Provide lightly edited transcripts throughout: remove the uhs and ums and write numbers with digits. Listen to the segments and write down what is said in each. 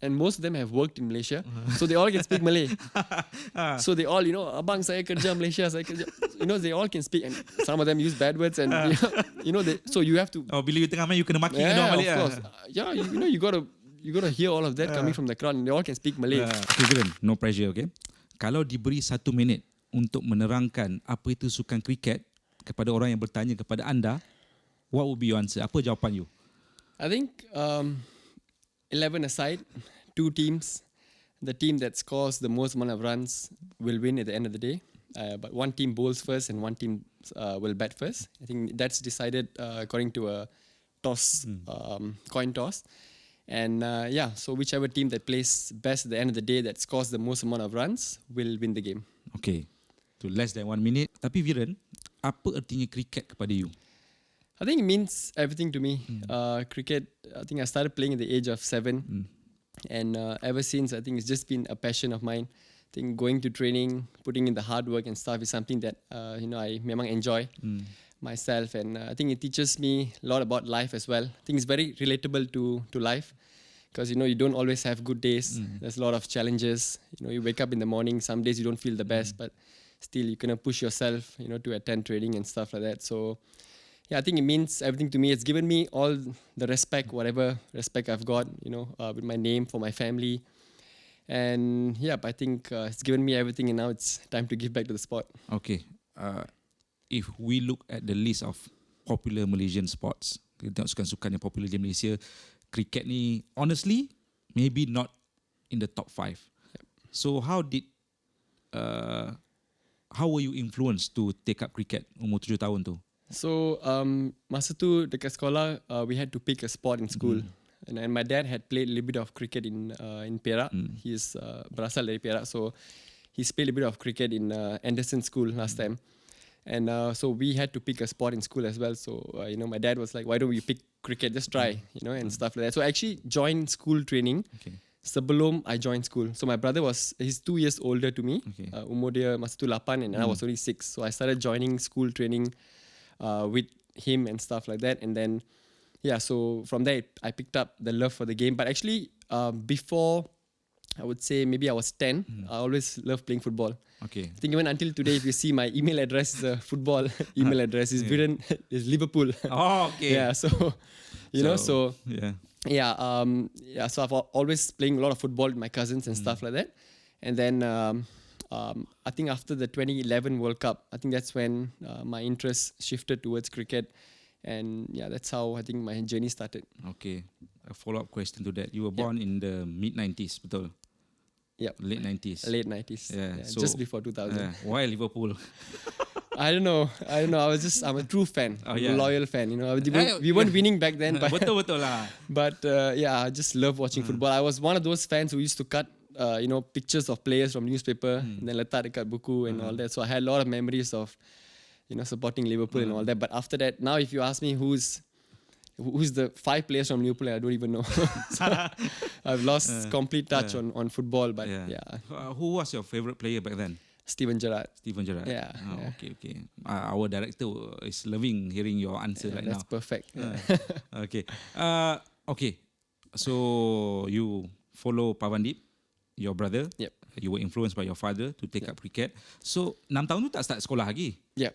and most of them have worked in Malaysia, so they all can speak Malay. So they all, abang saya kerja Malaysia, saya kerja, they all can speak, and some of them use bad words, and so you have to. Oh, bila you tengah main, you kena maki Yeah, dengan of Malay course. Yeah, you gotta hear all of that coming from the crowd, and they all can speak Malay. Okay, Viren, no pressure, okay? Kalau diberi 1 minit untuk menerangkan apa itu sukan kriket kepada orang yang bertanya kepada anda, what would be your answer? Apa jawapan you? I think 11 aside, 2 teams. The team that scores the most amount of runs will win at the end of the day. But one team bowls first and one team will bat first. I think that's decided according to a toss, coin toss. And so whichever team that plays best at the end of the day that scores the most amount of runs will win the game. Okay, to less than 1 minute. Tapi Viren, apa artinya kriket kepada you? I think it means everything to me. Cricket, I think I started playing at the age of 7. And ever since, I think it's just been a passion of mine. I think going to training, putting in the hard work and stuff is something that, I memang enjoy myself. And I think it teaches me a lot about life as well. I think it's very relatable to life. Because, you don't always have good days. There's a lot of challenges. You wake up in the morning, some days you don't feel the best, but still you can push yourself, to attend training and stuff like that. So, yeah, I think it means everything to me. It's given me all the respect, whatever respect I've got, with my name for my family. And I think it's given me everything, and now it's time to give back to the sport. Okay. If we look at the list of popular Malaysian sports, kita tengok sukan-sukan yang popular di Malaysia, cricket ni, honestly, maybe not in the top 5. Yep. So how were you influenced to take up cricket umur 7 tahun tu? So masa tu dekat sekolah, we had to pick a sport in school. And my dad had played a little bit of cricket in Perak. He's berasal dari Perak, so he's played a bit of cricket in Anderson School last time. And so we had to pick a sport in school as well. So my dad was like, "Why don't we pick cricket? Just try, and stuff like that." So I actually joined school training. Okay. Sebelum I joined school. So my brother he's 2 years older to me. Okay. Umur dia masa tu 8 and I was only 6. So I started joining school training with him and stuff like that, and then so from there I picked up the love for the game. But actually before, I would say maybe I was 10, I always loved playing football. Okay. I think even until today, if you see my email address is a football email address, is Viren is Liverpool. Oh, okay. So so I've always playing a lot of football with my cousins and stuff like that. And then I think after the 2011 World Cup, I think that's when my interest shifted towards cricket. And that's how I think my journey started. Okay. A follow-up question to that. You were born in the mid-90s, betul? Yep. Late 90s. Late 90s. Yeah. So, just before 2000. Why Liverpool? I don't know. I'm a true fan. Oh, yeah. A loyal fan. We weren't winning back then. But Betul lah. But I just love watching football. I was one of those fans who used to cut pictures of players from newspaper and then letak dekat buku and all that. So I had a lot of memories of supporting Liverpool and all that. But after that, now if you ask me who's the 5 players from Liverpool, I don't even know. So I've lost complete touch on football. But who was your favorite player back then? Steven Gerrard. Yeah. Oh, okay. Our director is loving hearing your answer right that's now. That's perfect. Okay. Okay. So you follow Virandeep, your brother. Yep. You were influenced by your father to take up cricket. So 6 tahun tu tak start sekolah lagi? Yep.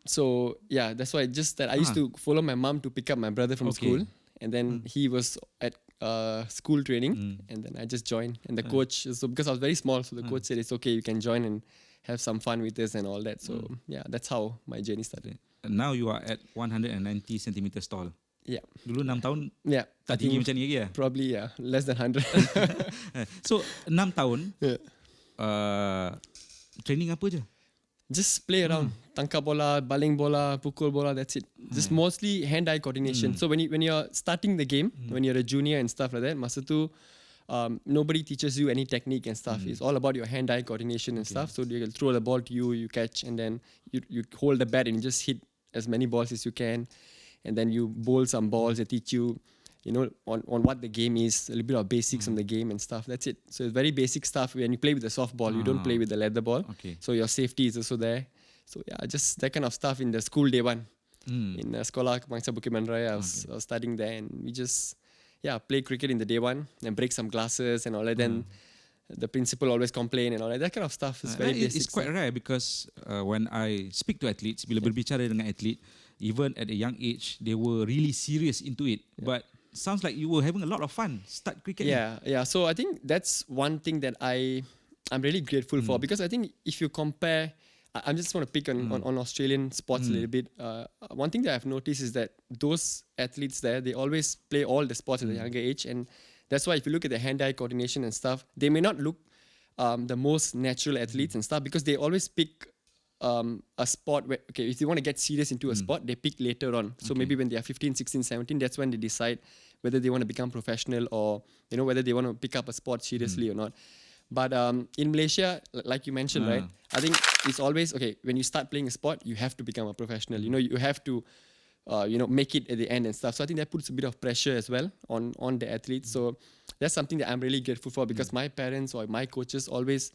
So that's why just that I used to follow my mom to pick up my brother from school, and then he was at school training, and then I just joined. And the coach, so because I was very small, so the coach said it's okay, you can join and have some fun with us and all that. So that's how my journey started. And now you are at 190 centimeters tall. Yeah. Dulu 6 tahun I tak tinggi macam ni lagi ya? Probably less than 100. So 6 tahun training apa je? Just play around. Tangkap bola, baling bola, pukul bola, that's it. Just mostly hand-eye coordination. So when you're starting the game, when you're a junior and stuff like that, masa tu nobody teaches you any technique and stuff. It's all about your hand-eye coordination and stuff. So you throw the ball to you, you catch, and then you hold the bat and you just hit as many balls as you can. And then you bowl some balls that teach you, on what the game is, a little bit of basics on the game and stuff. That's it. So it's very basic stuff. When you play with the softball, you don't play with the leather ball. Okay. So your safety is also there. So just that kind of stuff in the school day one. In Sekolah Kebangsaan Bukit Mandaraya, I was studying there, and we just play cricket in the day one and break some glasses and all that. Then the principal always complain and all that. That kind of stuff is very basic. It's quite rare because when I speak to athletes, bila berbicara dengan athlete, even at a young age, they were really serious into it. But sounds like you were having a lot of fun. Start cricket. Yeah. So I think that's one thing that I'm really grateful for, because I think if you compare, I just want to pick on Australian sports a little bit. One thing that I've noticed is that those athletes there, they always play all the sports at a younger age, and that's why if you look at the hand-eye coordination and stuff, they may not look the most natural athletes and stuff, because they always pick a sport where, okay, if they want to get serious into a sport, they pick later on. So maybe when they are 15, 16, 17, that's when they decide whether they want to become professional or, whether they want to pick up a sport seriously or not. But in Malaysia, like you mentioned, right, I think it's always, okay, when you start playing a sport, you have to become a professional. You have to, make it at the end and stuff. So I think that puts a bit of pressure as well on the athletes. So that's something that I'm really grateful for, because my parents or my coaches always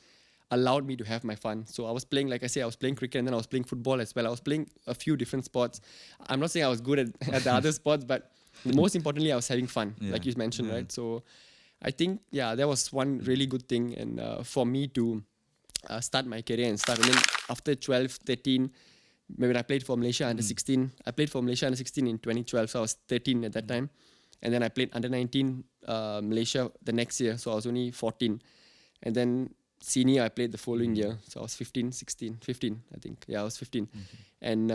allowed me to have my fun. So I was playing, like I say, I was playing cricket, and then I was playing football as well. I was playing a few different sports. I'm not saying I was good at the other sports, but most importantly, I was having fun, like you mentioned, right? So I think, that was one really good thing, and for me to start my career and stuff. And then after 12, 13, when I played for Malaysia under 16, I played for Malaysia under 16 in 2012, so I was 13 at that time. And then I played under 19 Malaysia the next year, so I was only 14. And then senior, I played the following year, so I was 15, 16, 15, I think. Yeah, I was 15. And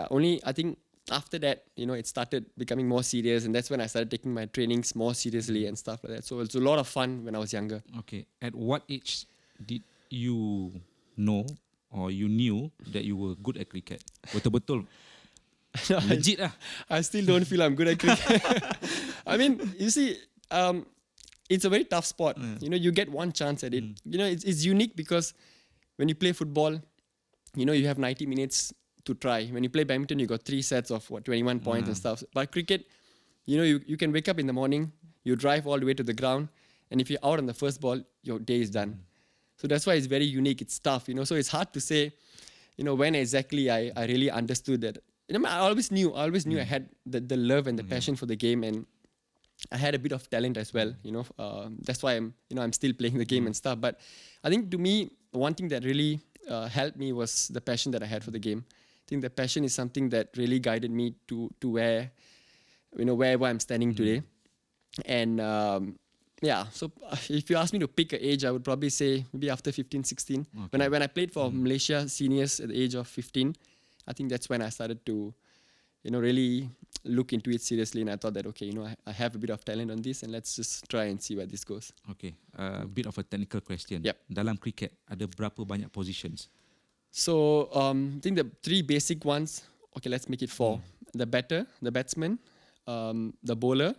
only, I think, after that, it started becoming more serious, and that's when I started taking my trainings more seriously and stuff like that. So it was a lot of fun when I was younger. Okay. At what age did you know or you knew that you were good at cricket? Betul-betul. Legit lah. I still don't feel I'm good at cricket. I mean, you see, it's a very tough sport. You get one chance at it. It's unique because when you play football, you have 90 minutes to try. When you play badminton, you got 3 sets of 21 points and stuff. But cricket, you can wake up in the morning, you drive all the way to the ground, and if you're out on the first ball, your day is done. So that's why it's very unique. It's tough, So it's hard to say, when exactly I really understood that. I always knew I had the love and the passion for the game, and I had a bit of talent as well. That's why I'm still playing the game and stuff. But I think to me, one thing that really helped me was the passion that I had for the game. I think the passion is something that really guided me to where, wherever I'm standing today. And so if you ask me to pick an age, I would probably say maybe after 15, 16. Okay. When I played for Malaysia seniors at the age of 15, I think that's when I started to, really look into it seriously. And I thought that, okay, I have a bit of talent on this, and let's just try and see where this goes. Okay, a bit of a technical question. Yep. Dalam cricket, ada berapa banyak positions? So, I think the 3 basic ones, okay, let's make it 4. The batter, the batsman, the bowler,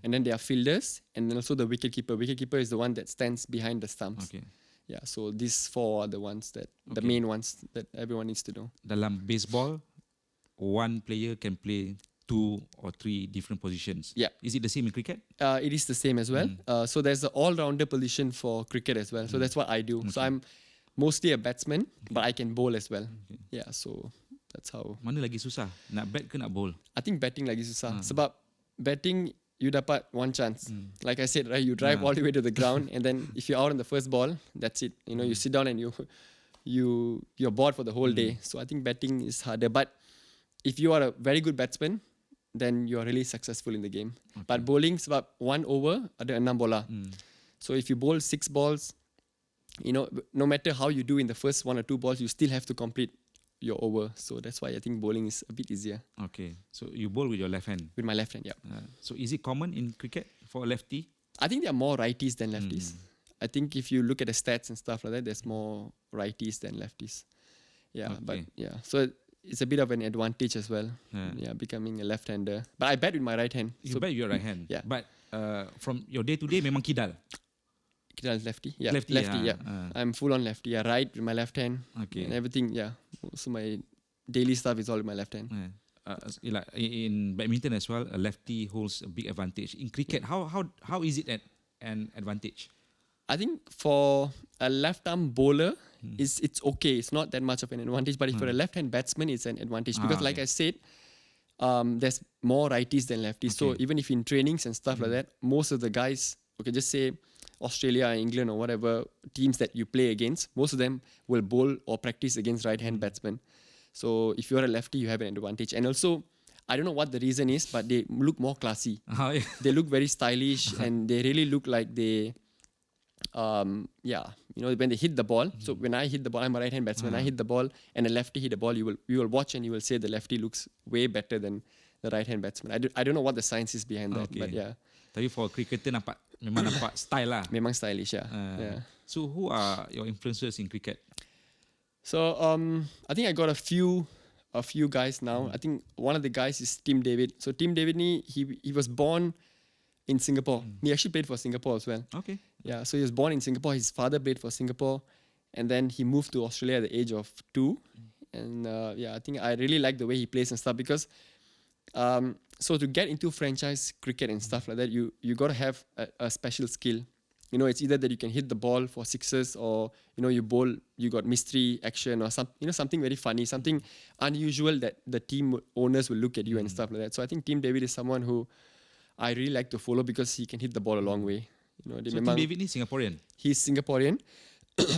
and then there are fielders, and then also the wicketkeeper. Wicketkeeper is the one that stands behind the stumps. Okay. Yeah, so these 4 are the ones the main ones that everyone needs to know. Dalam baseball, one player can play 2 or 3 different positions. Yeah. Is it the same in cricket? It is the same as well. So there's an all-rounder position for cricket as well. So that's what I do. Okay. So I'm mostly a batsman, but I can bowl as well. Okay. Yeah, so that's how. Mana lagi susah? Nak bat ke nak bowl? I think batting lagi susah. Sebab batting, you dapat one chance. Like I said, right, you drive all the way to the ground, and then if you're out on the first ball, that's it. You sit down and you're bored for the whole day. So I think batting is harder. But if you are a very good batsman, then you're really successful in the game. Okay. But bowling, sebab 1 over, ada 6 bola. So if you bowl 6 balls, no matter how you do in the first 1 or 2 balls, you still have to complete your over. So that's why I think bowling is a bit easier. Okay. So you bowl with your left hand? With my left hand, yeah. So is it common in cricket for a lefty? I think there are more righties than lefties. I think if you look at the stats and stuff like that, there's more righties than lefties. Yeah, okay. But yeah. So it's a bit of an advantage as well. Yeah, becoming a left-hander. But I bat with my right hand. You bat with your right hand? Yeah. But from your day-to-day, memang kidal? Kidal is lefty. Yeah. Lefty, yeah. I'm full-on lefty. Yeah, right with my left hand. Okay. And everything, yeah. So my daily stuff is all with my left hand. Like in badminton as well, a lefty holds a big advantage. In cricket, how is it an advantage? I think for a left-arm bowler, it's okay. It's not that much of an advantage. But if you're a left-hand batsman, it's an advantage. Because like I said, there's more righties than lefties. So even if in trainings and stuff like that, most of the guys, just say Australia, England, or whatever teams that you play against, most of them will bowl or practice against right-hand batsmen. So if you're a lefty, you have an advantage. And also, I don't know what the reason is, but they look more classy. They look very stylish, and they really look like they, when they hit the ball. So when I hit the ball, I'm a right-hand batsman. I hit the ball, and a lefty hit the ball. You will watch, and you will say the lefty looks way better than the right-hand batsman. I don't know what the science is behind that, but yeah. Tapi for cricketer memang nampak style lah. Memang stylish, yeah. So who are your influencers in cricket? So I think I got a few guys now. I think one of the guys is Tim David. So Tim David he was born in Singapore. He actually played for Singapore as well. Okay. Yeah, so he was born in Singapore. His father played for Singapore, and then he moved to Australia at the age of 2. And I think I really like the way he plays and stuff, because so to get into franchise cricket and stuff like that, you got to have a special skill. It's either that you can hit the ball for sixes, or you bowl, you got mystery action, or something very funny, something unusual that the team owners will look at you and stuff like that. So I think Tim David is someone who I really like to follow, because he can hit the ball a long way. So Tim David is Singaporean? He's Singaporean,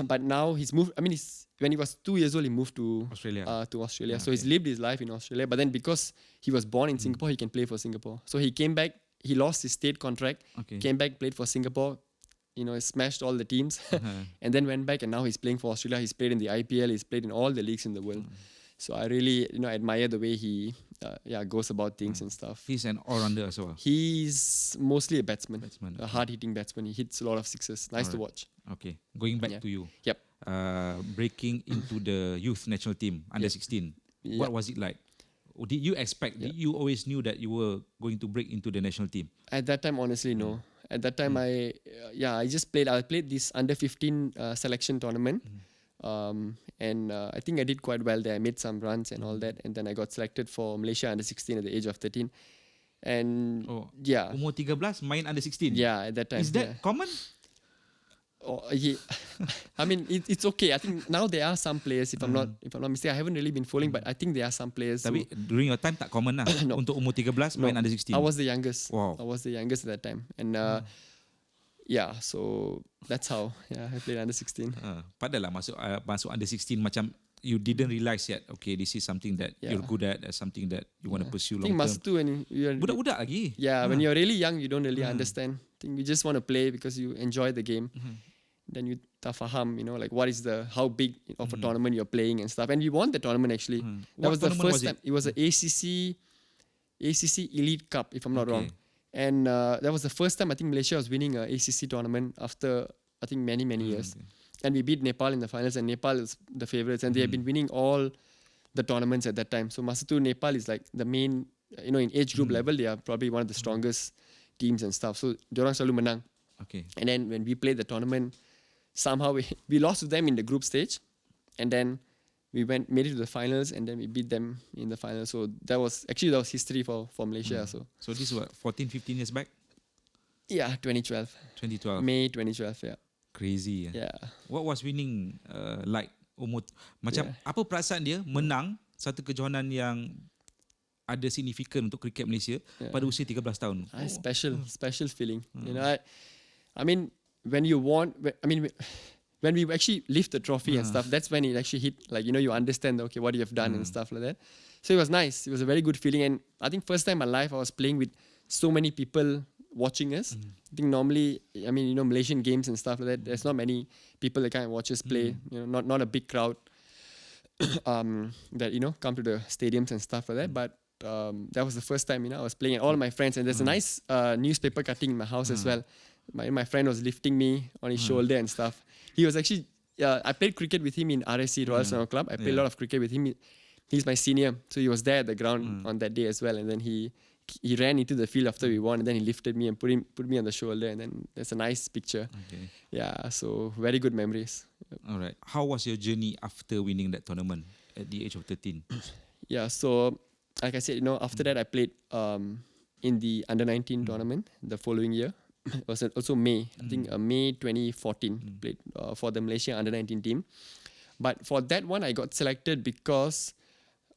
but now he's moved. I mean, when he was 2 years old, he moved to Australia. So he's lived his life in Australia. But then because he was born in Singapore, he can play for Singapore. So he came back. He lost his state contract. Came back, played for Singapore. He smashed all the teams, and then went back. And now he's playing for Australia. He's played in the IPL. He's played in all the leagues in the world. So I really, admire the way he, goes about things and stuff. He's an all-rounder as well. He's mostly a batsman. A hard-hitting batsman. He hits a lot of sixes. Nice to watch. Okay, going back to you. Yep. Breaking into the youth national team under 16. What was it like? Did you expect? Did you always knew that you were going to break into the national team? At that time, honestly, no. At that time, I just played. I played this under 15 selection tournament, and I think I did quite well there. I made some runs and all that, and then I got selected for Malaysia under 16 at the age of 13. And umur 13 main under 16. Yeah, at that time. Is that common? I mean, it's okay. I think now there are some players. If I'm not mistaken, I haven't really been following, but I think there are some players. Tapi during your time tak common lah. No. Untuk umur 13 main under 16. I was the youngest. Wow. I was the youngest at that time, and so that's how I played under 16. Padahal masuk under 16 macam you didn't realize yet. Okay, this is something that you're good at, something that you want to pursue long term. I think masa tu when you're budak-budak lagi. Yeah, when you're really young, you don't really understand. I think you just want to play because you enjoy the game. Then you tak faham, like what is how big of a tournament you're playing and stuff. And we won the tournament actually. That was the first time. It was an ACC Elite Cup, if I'm not wrong. And that was the first time I think Malaysia was winning an ACC tournament after I think many years. And we beat Nepal in the finals, and Nepal is the favourites, and they have been winning all the tournaments at that time. So masa tu Nepal is like the main, in age group level, they are probably one of the strongest teams and stuff. So diorang selalu menang. Okay. And then when we played the tournament, somehow we lost to them in the group stage, and then we made it to the finals, and then we beat them in the finals. So that was history for Malaysia. So this was 14-15 years back? Yeah, 2012. May 2012, yeah. Crazy. Yeah. What was winning like? Macam apa perasaan dia menang satu kejohanan yang ada signifikan untuk kriket Malaysia pada usia 13 tahun? Special feeling. I mean, when you won, when we actually lift the trophy and stuff, that's when it actually hit, like, you understand, okay, what you have done and stuff like that. So it was nice. It was a very good feeling. And I think first time in my life, I was playing with so many people watching us. I think normally, Malaysian games and stuff like that, there's not many people that kind of watch us play, not a big crowd that, come to the stadiums and stuff like that. But that was the first time, I was playing, and all my friends, and there's a nice newspaper cutting in my house as well. My friend was lifting me on his shoulder and stuff. He was actually, I played cricket with him in RSC, Royal Sonoma Club. I played a lot of cricket with him. He's my senior, so he was there at the ground on that day as well. And then he ran into the field after we won, and then he lifted me and put me on the shoulder, and then there's a nice picture. Okay. Yeah, so very good memories. All right. How was your journey after winning that tournament at the age of 13? Yeah, so like I said, after that I played in the under-19 tournament the following year. It was also May, I think May 2014, played for the Malaysia under-19 team. But for that one, I got selected because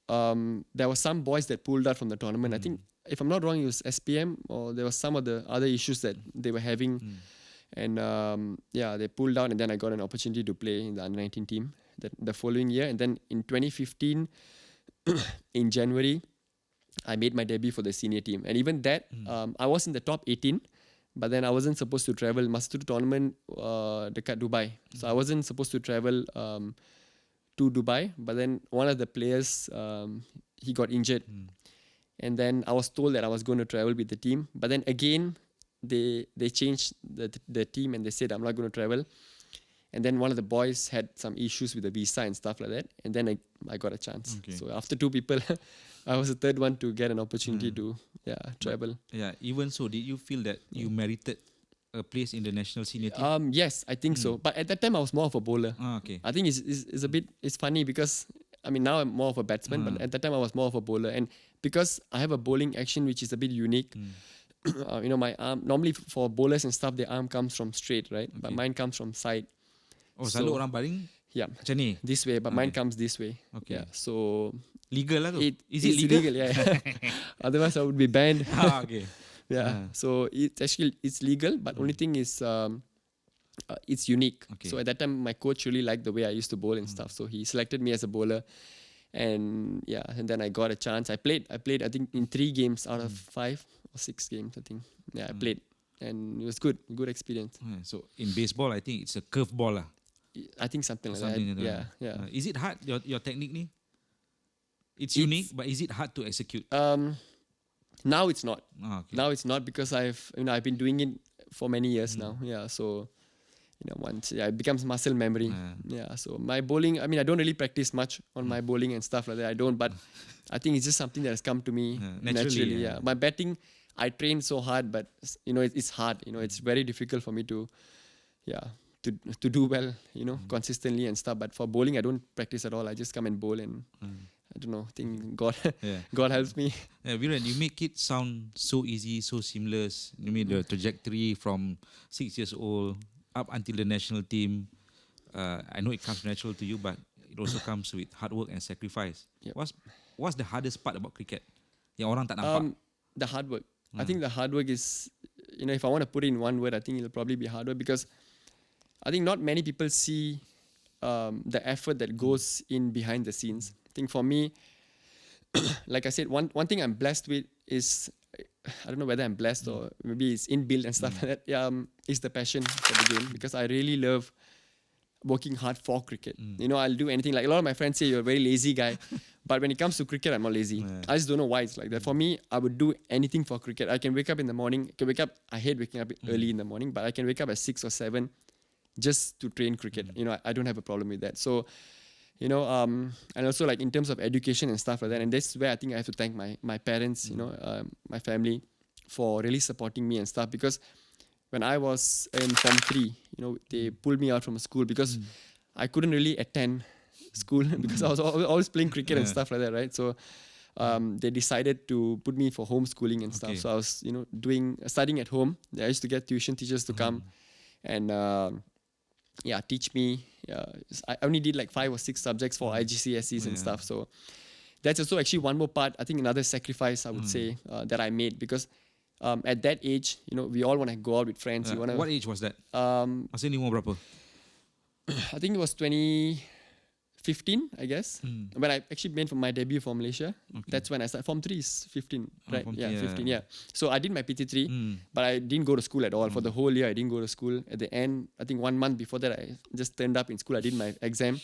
there were some boys that pulled out from the tournament. I think, if I'm not wrong, it was SPM, or there was some of the other issues that they were having. And they pulled out, and then I got an opportunity to play in the under-19 team the following year. And then in 2015, in January, I made my debut for the senior team. And even that, I was in the top 18, but then I wasn't supposed to travel. Master tournament dekat Dubai. So I wasn't supposed to travel to Dubai. But then one of the players, he got injured. And then I was told that I was going to travel with the team. But then again, they changed the team, and they said I'm not going to travel. And then one of the boys had some issues with the visa and stuff like that. And then I got a chance. Okay. So after two people, I was the third one to get an opportunity to travel. Yeah, even so, did you feel that you merited a place in the national senior team? Yes, I think so. But at that time, I was more of a bowler. Okay. I think it's funny because, I mean, now I'm more of a batsman, but at that time I was more of a bowler. And because I have a bowling action which is a bit unique, my arm, normally for bowlers and stuff, their arm comes from straight, right? But mine comes from side. Oh, selalu orang baling macam ni? This way, but mine comes this way. Okay. Yeah, so legal lah tu? Is it's it legal? Yeah. Otherwise, I would be banned. Okay. Yeah. So it's legal, but only thing is it's unique. Okay. So at that time, my coach really liked the way I used to bowl and stuff. So he selected me as a bowler, and then I got a chance. I played I think in 3 games out of 5 or 6 games. I think. Yeah, I played, and it was good experience. So in baseball, I think it's a curve ball lah. I think something like Something that. like that. Yeah. Is it hard, your technique ni? It's unique, but is it hard to execute? Now it's not. Okay. Now it's not because I've been doing it for many years now. Yeah, so once it becomes muscle memory. Yeah, so my bowling, I mean, I don't really practice much on my bowling and stuff like that. I don't, but I think it's just something that has come to me naturally. Yeah. My batting, I train so hard, but it's hard. It's very difficult for me to do well, consistently and stuff. But for bowling, I don't practice at all. I just come and bowl, and I don't know. I think God helps me. Yeah, Viren, you make it sound so easy, so seamless. You mean the trajectory from 6 years old up until the national team. I know it comes natural to you, but it also comes with hard work and sacrifice. Yep. What's the hardest part about cricket? Yang orang tak nampak. The hard work. I think the hard work is, if I want to put it in one word, I think it'll probably be hard work, because I think not many people see the effort that goes in behind the scenes. I think for me, like I said, one thing I'm blessed with is, I don't know whether I'm blessed or maybe it's inbuilt and stuff like that. Is the passion for the game, because I really love working hard for cricket. I'll do anything. Like a lot of my friends say you're a very lazy guy, but when it comes to cricket, I'm not lazy. I just don't know why it's like that. For me, I would do anything for cricket. I can wake up in the morning. I hate waking up early in the morning, but I can wake up at 6 or 7 just to train cricket. I don't have a problem with that. So, and also like in terms of education and stuff like that. And that's where I think I have to thank my parents, my family, for really supporting me and stuff. Because when I was in Form 3, they pulled me out from school because I couldn't really attend school because I was always playing cricket and stuff like that, right? So they decided to put me for homeschooling and stuff. So I was, studying at home. I used to get tuition teachers to come and teach me. I only did like 5 or 6 subjects for IGCSEs and stuff. So that's also actually one more part. I think another sacrifice I would say that I made, because at that age, we all want to go out with friends. What age was that? Masa ni umur berapa? I think it was 2015, I guess. When I actually made for my debut for Malaysia. That's when I started. Form 3 is 15, right? Form 15, yeah. So I did my PT3, but I didn't go to school at all. For the whole year, I didn't go to school. At the end, I think 1 month before that, I just turned up in school. I did my exam.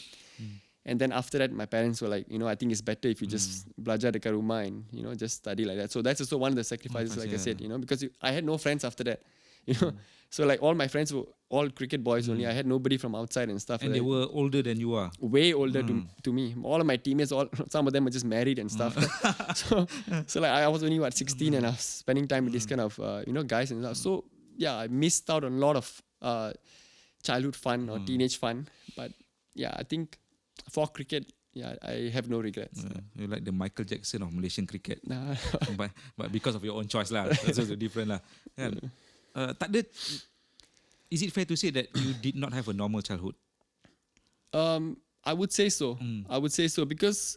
And then after that, my parents were like, I think it's better if you just belajar dekat rumah and, just study like that. So that's also one of the sacrifices, like I said, because I had no friends after that, So like all my friends were all cricket boys only. I had nobody from outside and stuff. And they were older than you are? Way older to me. All of my teammates, some of them were just married and stuff. so like I was only 16 and I was spending time with this kind of, guys and stuff. So yeah, I missed out on a lot of childhood fun or teenage fun. But yeah, I think for cricket, I have no regrets. You're like the Michael Jackson of Malaysian cricket. but because of your own choice lah. That's also different lah. Is it fair to say that you did not have a normal childhood? I would say so. I would say so because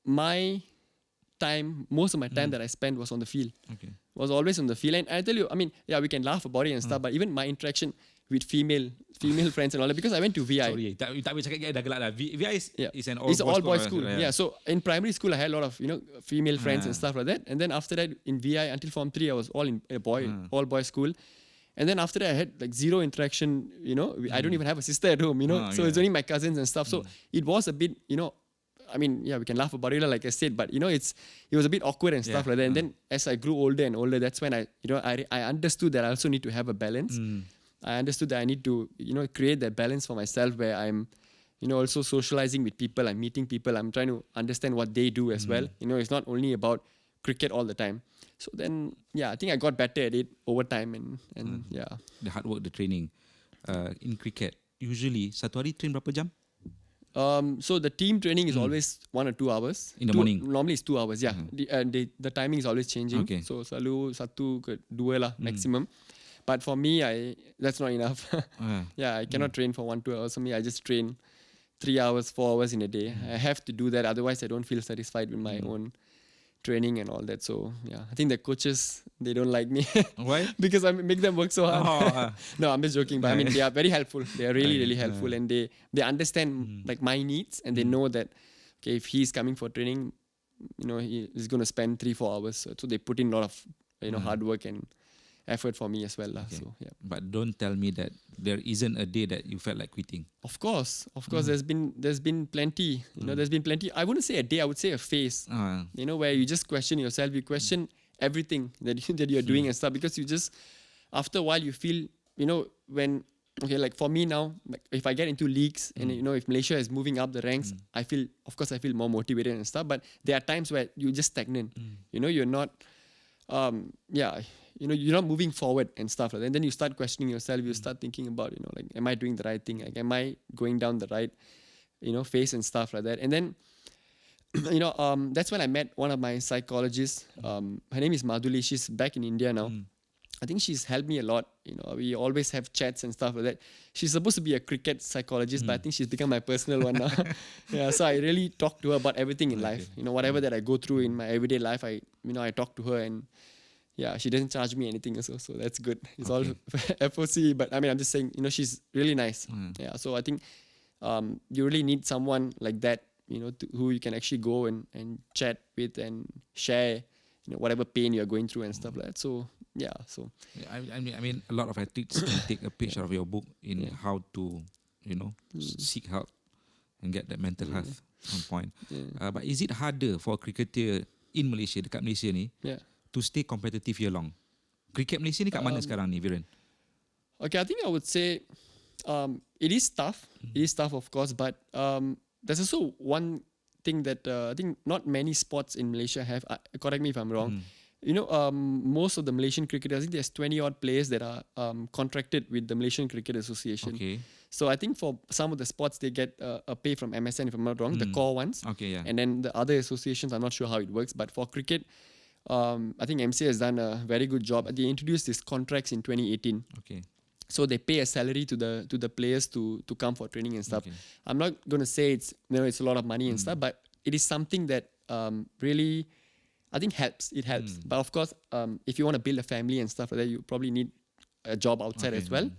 most of my time that I spent was on the field. Okay. Was always on the field. And I tell you, I mean, yeah, we can laugh about it and stuff, but even my interaction with female friends and all that, because I went to VI. Sorry, tak boleh cakap dah gelak dah. VI is an It's all boys school. school. Yeah. So in primary school, I had a lot of female friends and stuff like that. And then after that, in VI until Form 3, I was all in all boys school. And then after that, I had like zero interaction. I don't even have a sister at home. So it's only my cousins and stuff. So it was a bit, I mean, yeah, we can laugh about it, like I said, but it was a bit awkward and stuff like that. And then as I grew older and older, that's when I understood that I also need to have a balance. I understood that I need to, create that balance for myself where I'm, also socializing with people. I'm meeting people. I'm trying to understand what they do as well. It's not only about cricket all the time. So then, yeah, I think I got better at it over time and yeah. The hard work, the training. In cricket, usually, satu hari train berapa jam? So the team training is always 1 or 2 hours. In the morning? Normally it's 2 hours, yeah. The timing is always changing. Okay. So selalu 1 ke 2 lah maximum. But for me, that's not enough. Yeah, I cannot train for 1-2 hours. For me, I just train 3 hours, 4 hours in a day. I have to do that. Otherwise, I don't feel satisfied with my own training and all that. So yeah, I think the coaches, they don't like me. Why? Because I make them work so hard. No, I'm just joking. But I mean, they are very helpful. They are really, really helpful, and they understand like my needs, and they know that okay, if he's coming for training, he's going to spend 3-4 hours. So they put in a lot of hard work and effort for me as well. Okay. So yeah. But don't tell me that there isn't a day that you felt like quitting. Of course, there's been plenty. There's been plenty. I wouldn't say a day. I would say a phase. Where you just question yourself. You question everything that you're doing and stuff, because you just after a while you feel when like for me now, like if I get into leagues and if Malaysia is moving up the ranks, I feel more motivated and stuff. But there are times where you just stagnant. You're not. You're not moving forward and stuff like that. And then you start questioning yourself. You start thinking about, like, am I doing the right thing? Like, am I going down the right, phase and stuff like that? And then, that's when I met one of my psychologists. Her name is Madhuli. She's back in India now. I think she's helped me a lot. We always have chats and stuff like that. She's supposed to be a cricket psychologist, but I think she's become my personal one now. Yeah, so I really talk to her about everything in life. Whatever that I go through in my everyday life, I talk to her, and yeah, she doesn't charge me anything also, so that's good. It's all FOC, but I mean, I'm just saying, she's really nice. Yeah, so I think you really need someone like that, who you can actually go and chat with and share, whatever pain you're going through and stuff like that. So yeah, so I mean, a lot of athletes can take a page out of your book in how to, seek help and get that mental health on point. But is it harder for a cricketer in Malaysia, dekat Malaysia ni, to stay competitive year long? Cricket Malaysia ni kat mana sekarang ni, Viren? Okay, I think I would say it is tough. It is tough, of course, but there's also one thing that I think not many sports in Malaysia have. Correct me if I'm wrong. Most of the Malaysian cricketers, I think there's 20 odd players that are contracted with the Malaysian Cricket Association. Okay. So I think for some of the sports, they get a pay from MSN, if I'm not wrong, the core ones. Okay, yeah. And then the other associations, I'm not sure how it works, but for cricket, I think MCA has done a very good job. They introduced these contracts in 2018. Okay. So they pay a salary to the players to come for training and stuff. Okay. I'm not going to say it's a lot of money and stuff, but it is something that really, I think helps. It helps. But of course, if you want to build a family and stuff like that, you probably need a job outside as well.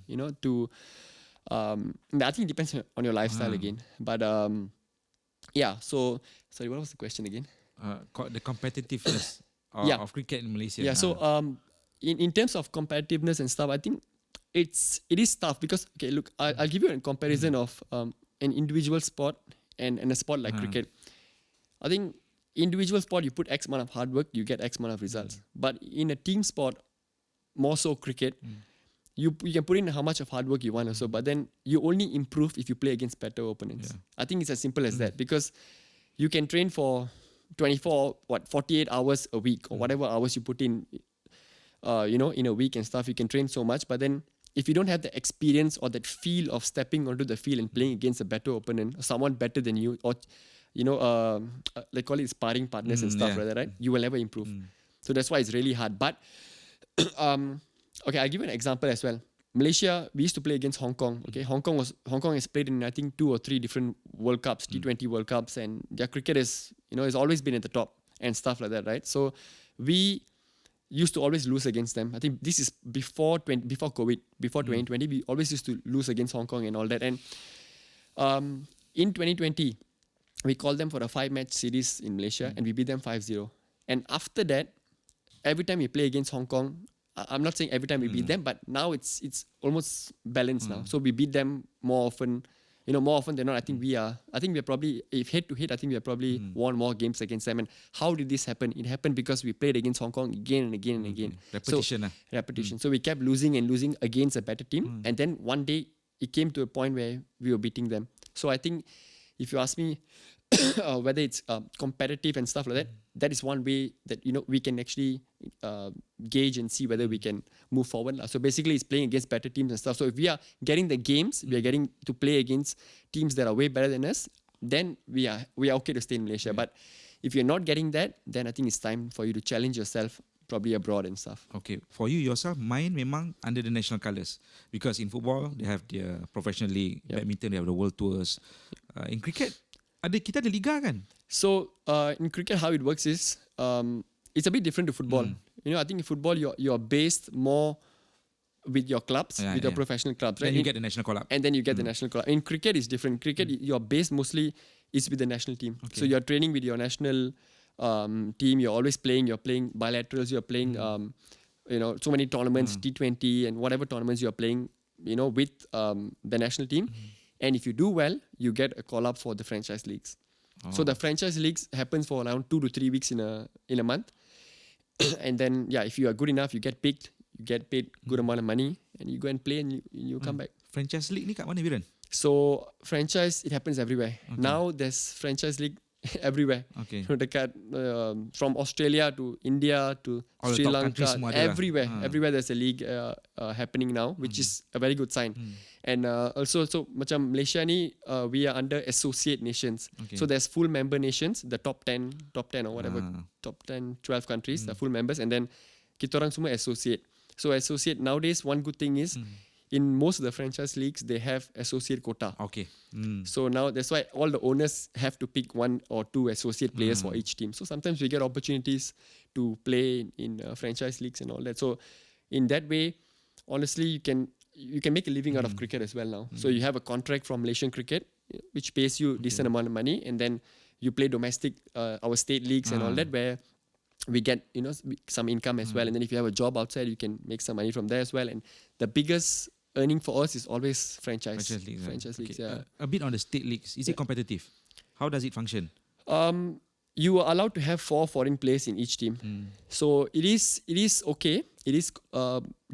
I think it depends on your lifestyle again. But yeah. So sorry, what was the question again? The competitiveness of cricket in Malaysia. Yeah. So in terms of competitiveness and stuff, I think it is tough because look, I'll give you a comparison of an individual sport and a sport like cricket. I think individual sport, you put X amount of hard work, you get X amount of results. But in a team sport, more so cricket, you can put in how much of hard work you want also, but then you only improve if you play against better opponents. Yeah. I think it's as simple as that, because you can train for 48 hours a week or whatever hours you put in, in a week and stuff. You can train so much, but then if you don't have the experience or that feel of stepping onto the field and playing against a better opponent, or someone better than you, or they call it sparring partners and stuff like that, right? You will never improve. So that's why it's really hard. But I'll give you an example as well. Malaysia, we used to play against Hong Kong. Okay, Hong Kong has played in I think 2 or 3 different World Cups, T20 World Cups, and their cricket is has always been at the top and stuff like that, right? So we used to always lose against them. I think this is before COVID, before 2020, we always used to lose against Hong Kong and all that. And in 2020, we called them for a 5-match series in Malaysia, and we beat them 5-0. And after that, every time we play against Hong Kong, I'm not saying every time we beat them, but now it's almost balanced now. So we beat them more often, more often than not. I think we're probably, if head to head, I think we have probably won more games against them. And how did this happen? It happened because we played against Hong Kong again and again and again. Repetition. Repetition. So we kept losing and losing against a better team. And then one day it came to a point where we were beating them. So I think if you ask me whether it's competitive and stuff like that, that is one way that we can actually gauge and see whether we can move forward. So basically, it's playing against better teams and stuff. So if we are getting the games, we are getting to play against teams that are way better than us, then we are okay to stay in Malaysia. But if you're not getting that, then I think it's time for you to challenge yourself, probably abroad and stuff. Okay, for you yourself, mine memang under the national colours, because in football they have their professional league, badminton they have the world tours. In cricket, kita ada liga kan? So in cricket, how it works is it's a bit different to football. I think in football you're based more with your clubs, with your professional clubs, right? Then you get the national call up. And then you get the national call up. In cricket, it's different. Cricket, you're based mostly is with the national team. Okay. So you're training with your national team. You're always playing. You're playing bilaterals. You're playing, so many tournaments, T20 and whatever tournaments you're playing, with the national team. And if you do well, you get a call up for the franchise leagues. So the franchise leagues happens for around 2 to 3 weeks in a month. And then, if you are good enough, you get picked, you get paid good amount of money, and you go and play and you come back. Franchise league ni kat mana, Viran? So franchise, it happens everywhere. Okay. Now there's franchise league everywhere. Okay. From Australia to India to all Sri Lanka, everywhere. Everywhere there's a league happening now, which is a very good sign. And also, so macam Malaysia ni, we are under associate nations. Okay. So there's full member nations, the top 10 or whatever, top 10, 12 countries, the full members, and then kita orang semua associate. So associate, nowadays, one good thing is, in most of the franchise leagues, they have associate quota. Okay. So now that's why all the owners have to pick 1 or 2 associate players for each team. So sometimes we get opportunities to play in franchise leagues and all that. So in that way, honestly, you can make a living out of cricket as well now. So you have a contract from Malaysian cricket, which pays you decent amount of money, and then you play domestic, our state leagues and all that, where we get some income as well. And then if you have a job outside, you can make some money from there as well. And the biggest earning for us is always franchise leagues. Yeah. A bit on the state leagues. Is it competitive? How does it function? You are allowed to have 4 foreign players in each team. So it is okay. It is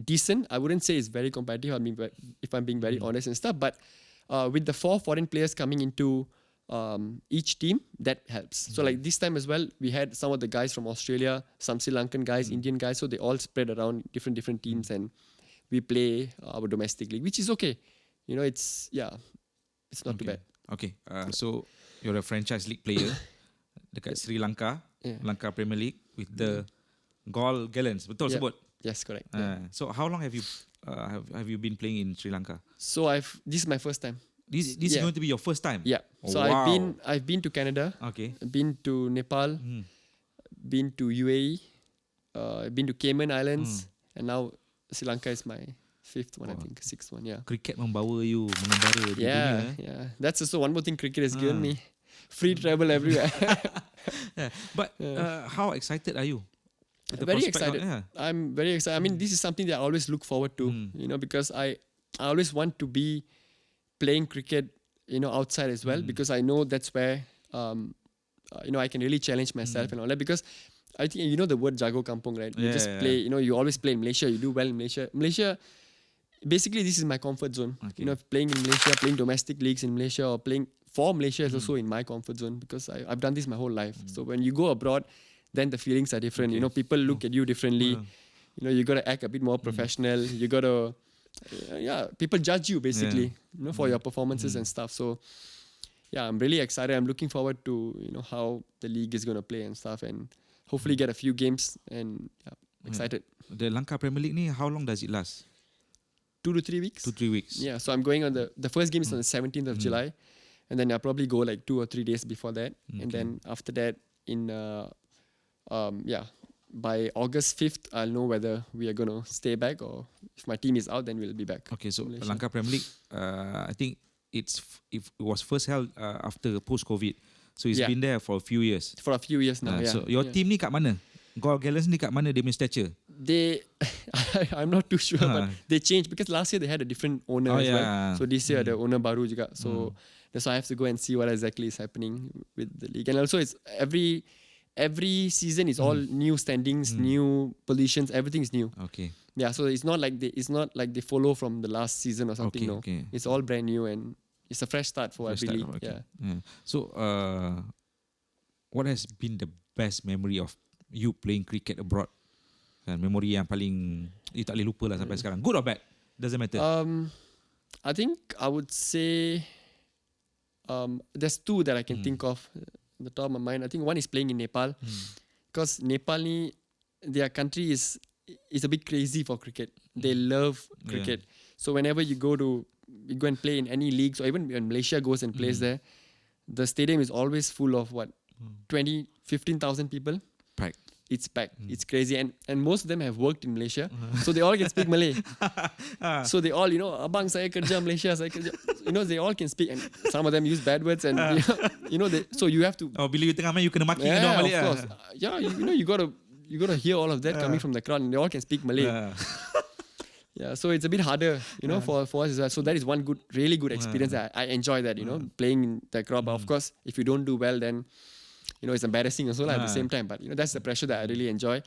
decent. I wouldn't say it's very competitive. If I'm being very honest and stuff. But with the 4 foreign players coming into each team, that helps. So like this time as well, we had some of the guys from Australia, some Sri Lankan guys, Indian guys. So they all spread around different teams, and we play our domestic league, which is okay. It's not too bad. Okay. So you're a franchise league player dekat Sri Lanka, Lanka Premier League with the Gol Gallants. Betul sebut? Yes, correct. So how long have you been playing in Sri Lanka? So this is my first time. This is going to be your first time? Yeah. Oh, so wow. I've been to Canada. Okay. Been to Nepal. Been to UAE. Been to Cayman Islands. And now Sri Lanka is my 5th one, I think. 6th one, yeah. Cricket membawa you mengembara di dunia. Yeah. That's also one more thing cricket has given me. Free travel everywhere. But how excited are you? Very excited. I'm very excited. I mean, this is something that I always look forward to, because I always want to be playing cricket, outside as well, because I know that's where, I can really challenge myself and all that, because I think, the word jago kampung, right? You just play, you always play in Malaysia, you do well in Malaysia. Malaysia, basically, this is my comfort zone. Okay. Playing in Malaysia, playing domestic leagues in Malaysia, or playing for Malaysia is also in my comfort zone, because I've done this my whole life. So when you go abroad, then the feelings are different. Okay. People look at you differently. You got to act a bit more professional. You got to, people judge you basically, for your performances and stuff. So, I'm really excited. I'm looking forward to, how the league is going to play and stuff, and hopefully get a few games, and excited. The Lanka Premier League ni, how long does it last? 2 to 3 weeks. 2-3 weeks. Yeah, so I'm going on the first game is on the 17th of July, and then I'll probably go like 2 or 3 days before that, and then after that by August 5th I'll know whether we are going to stay back, or if my team is out, then we'll be back. Okay, so Malaysia. Langkah Premier League, I think it was first held after post-COVID, so it's been there for a few years. For a few years now. So your team ni kat mana? Goal Gallants ni kat mana dia punya stature? They, I'm not too sure, but they changed because last year they had a different owner as well. So this year the owner baru juga. So that's why I have to go and see what exactly is happening with the league. And also it's every season is all new standings, new positions, everything is new. Okay. Yeah, so it's not like they follow from the last season or something. No, it's all brand new and it's a fresh start for every league. Okay. Yeah. So what has been the best memory of you playing cricket abroad? Memory yang paling you tak boleh lupa lah sampai sekarang. Good or bad? Doesn't matter. I think I would say there's two that I can think of at the top of my mind. I think one is playing in Nepal, because Nepal ni, their country is a bit crazy for cricket. They love cricket. So whenever you go and play in any leagues, or even when Malaysia goes and plays there, the stadium is always full of 15,000 people. Packed. It's packed. It's crazy. And most of them have worked in Malaysia. So they all can speak Malay. So they all, abang saya kerja Malaysia, saya kerja. They all can speak. And some of them use bad words. And, so you have to... Oh, bila you tengah main, you kena maki. Yeah, of course. Yeah, you got to hear all of that coming from the crowd. And they all can speak Malay. Yeah, so it's a bit harder, for us as well. So that is one really good experience. I enjoy that, playing in the crowd. But of course, if you don't do well, then... it's embarrassing also at the same time. But, that's the pressure that I really enjoy.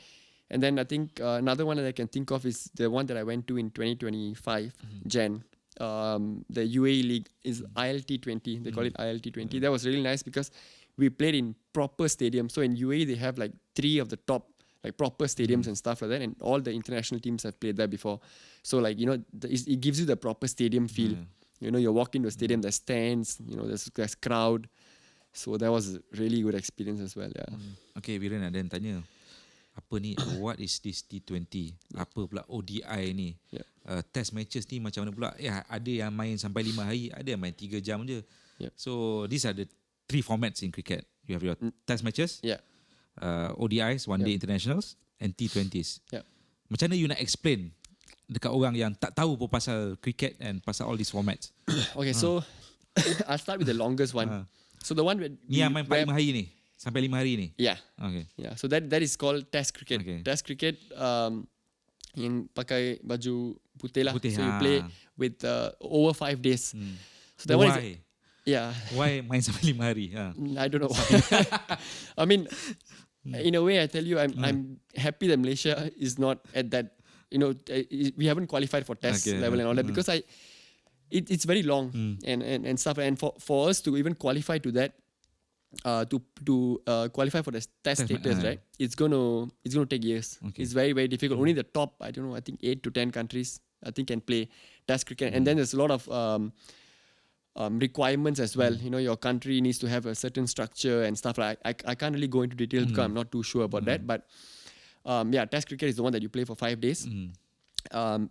And then I think another one that I can think of is the one that I went to in 2025, Jan. The UAE League is ILT20. They call it ILT20. That was really nice because we played in proper stadiums. So in UAE, they have like 3 of the top proper stadiums and stuff like that. And all the international teams have played there before. So it gives you the proper stadium feel. You walk into a stadium, there's stands, there's crowd. So that was a really good experience as well. Yeah. Okay, Viren ada yang tanya, apa ni? What is this T20? Apa pula ODI ni? Test matches ni macam mana pula? Ada yang main sampai 5 hari, ada yang main 3 jam je. So these are the 3 formats in cricket. You have your test matches, ODIs, one day internationals, and T20s. Macam mana you nak explain dekat orang yang tak tahu pun pasal cricket and pasal all these formats? Okay, so I'll start with the longest one. So the one where ni yang main 5 hari ni sampai 5 hari ni. Yeah. Okay. Yeah. So that is called Test cricket. Okay. Test cricket yang pakai baju putih lah. Putih, so you play with over 5 days. So that one is why main sampai 5 hari? I don't know why. I mean, in a way, I tell you, I'm happy that Malaysia is not at that. We haven't qualified for test level and all that because it's very long and stuff. And for us to even qualify to that, to qualify for the test status, right? It's gonna take years. Okay. It's very, very difficult. Only the top, I don't know, I think 8 to 10 countries I think can play test cricket. And then there's a lot of requirements as well. Your country needs to have a certain structure and stuff. Like I can't really go into detail because I'm not too sure about that. But test cricket is the one that you play for 5 days.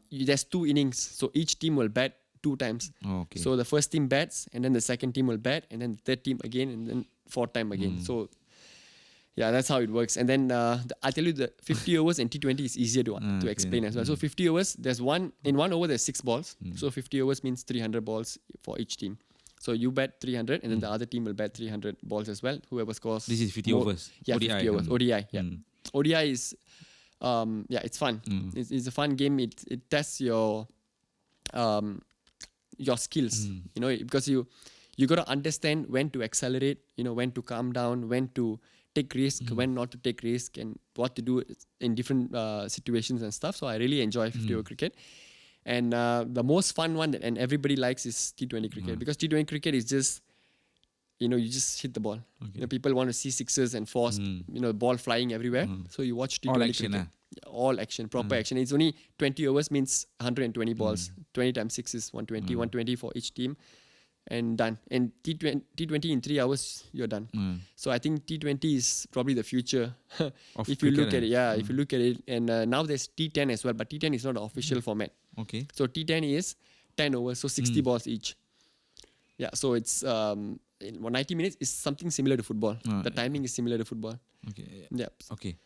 There's 2 innings, so each team will bat 2 times. So the first team bats, and then the second team will bat, and then the third team again, and then 4th time again. So that's how it works. And then I tell you, the 50 overs and T20 is easier to explain as well. So 50 overs, in 1 over there's 6 balls. So 50 overs means 300 balls for each team. So you bat 300, and then the other team will bat 300 balls as well. Whoever scores. This is 50 overs. Yeah, ODI. 50 overs. ODI. Yeah. ODI is it's fun. It's a fun game. It tests your skills, because you got to understand when to accelerate, when to calm down, when to take risk, when not to take risk, and what to do in different situations and stuff. So I really enjoy 50 over cricket. And the most fun one and everybody likes is T20 cricket, because T20 cricket is just, you just hit the ball. People want to see 6s and 4s, ball flying everywhere. So you watch T20 all action, cricket. All action, proper action. It's only 20 overs means 120 balls. 20 times 6 is 120. 120 for each team, and done. And T20 in 3 hours, you're done. So I think T20 is probably the future. If you look at it, if you look at it. And now there's T10 as well, but T10 is not the official format. Okay. So T10 is 10 overs, so 60 balls each. Yeah, so it's 90 minutes is something similar to football. The timing is similar to football. Okay. Yep. Okay.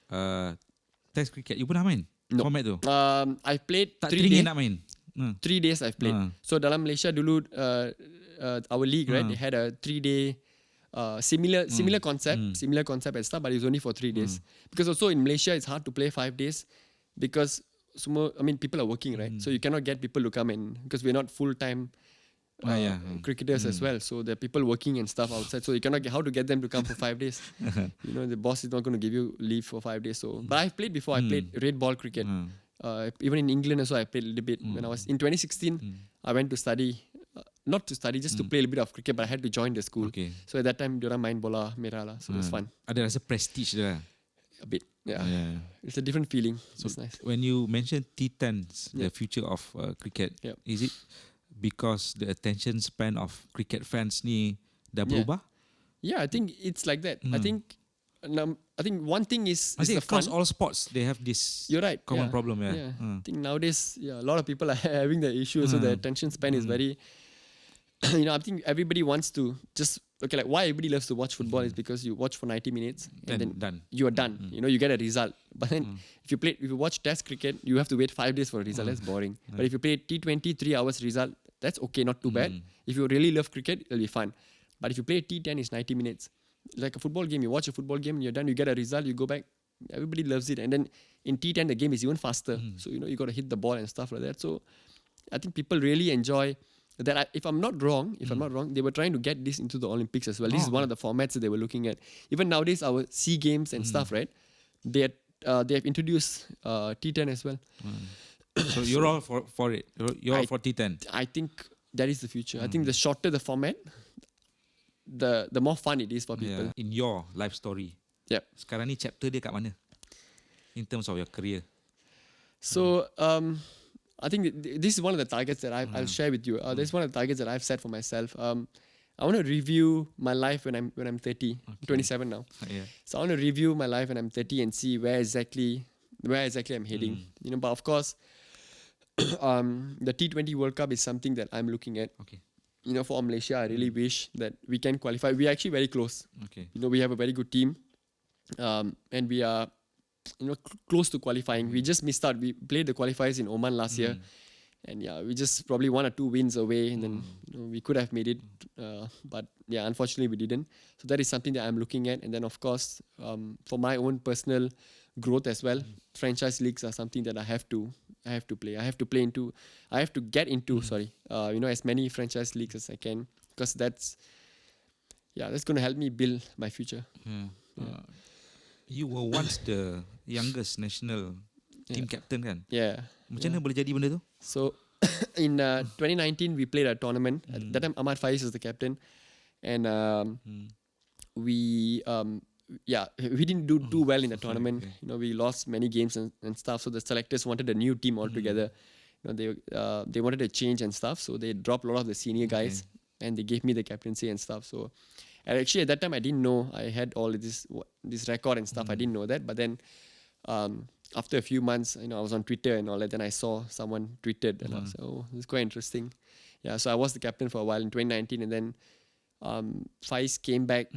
Test cricket, you pernah main? No. Format tu? I played Tak 3 teringin days. nak main? 3 days I've played. So dalam Malaysia dulu, our league, right? They had a 3-day similar concept and stuff, but it was only for 3 days. Because also in Malaysia, it's hard to play 5 days because people are working, right? So you cannot get people to come in because we're not full-time cricketers as well. So there are people working and stuff outside. So you cannot how to get them to come for 5 days. The boss is not going to give you leave for 5 days. So, but I've played before. I played red ball cricket. Even in England also, I played a little bit. When I was in 2016, I went to study. Not to study, just to play a little bit of cricket, but I had to join the school. Okay. So at that time, diorang main bola merah lah. So it was fun. Ada rasa prestige dia. A bit, yeah. It's a different feeling. So it's nice. When you mentioned T10s, the future of cricket, is it because the attention span of cricket fans ni dah berubah? Yeah, I think it's like that. I think one thing is the across fun. all sports they have this You're right. common problem. I think nowadays, a lot of people are having the issue. So the attention span is very. I think everybody wants to just like why everybody loves to watch football is because you watch for 90 minutes and then done. You are done. You get a result. But then if you watch Test cricket, you have to wait 5 days for a result. That's boring. But if you play T20 3 hours result, that's okay, not too bad. If you really love cricket, it'll be fun. But if you play T10, it's 90 minutes. Like a football game, you watch a football game, you're done, you get a result, you go back. Everybody loves it. And then in T10, the game is even faster. So, you got to hit the ball and stuff like that. So I think people really enjoy that. If I'm not wrong, they were trying to get this into the Olympics as well. This is one of the formats that they were looking at. Even nowadays, our SEA Games and stuff, right? They have introduced T10 as well. So you're all for it. You're all for T10. I think that is the future. I think the shorter the format, the more fun it is for people. In your life story, sekarang ni chapter dia kat mana? In terms of your career. So I think this is one of the targets that I'll share with you. This is one of the targets that I've set for myself. I want to review my life when I'm 30, 27 now. So I want to review my life when I'm 30 and see where exactly I'm heading. But of course, the T20 World Cup is something that I'm looking at. Okay. For Malaysia, I really wish that we can qualify. We're actually very close. Okay. We have a very good team, and we are, close to qualifying. We just missed out. We played the qualifiers in Oman last year, and we just probably 1 or 2 wins away, and then we could have made it, but unfortunately we didn't. So that is something that I'm looking at, and then of course, for my own personal growth as well, franchise leagues are something that I have to play. I have to get into. As many franchise leagues as I can, because that's going to help me build my future. You were once the youngest national team captain, kan? Yeah. Macam mana boleh jadi benda tu? So in 2019 we played a tournament. At that time Ahmad Faiz was the captain, and we didn't do too well in the tournament. Okay. We lost many games and stuff. So the selectors wanted a new team altogether. They wanted a change and stuff. So they dropped a lot of the senior guys and they gave me the captaincy and stuff. So and actually at that time I didn't know I had all of this record and stuff. I didn't know that. But then after a few months, I was on Twitter and all that. Then I saw someone tweeted and I was like, oh, this is quite interesting. Yeah, so I was the captain for a while in 2019, and then Faiz came back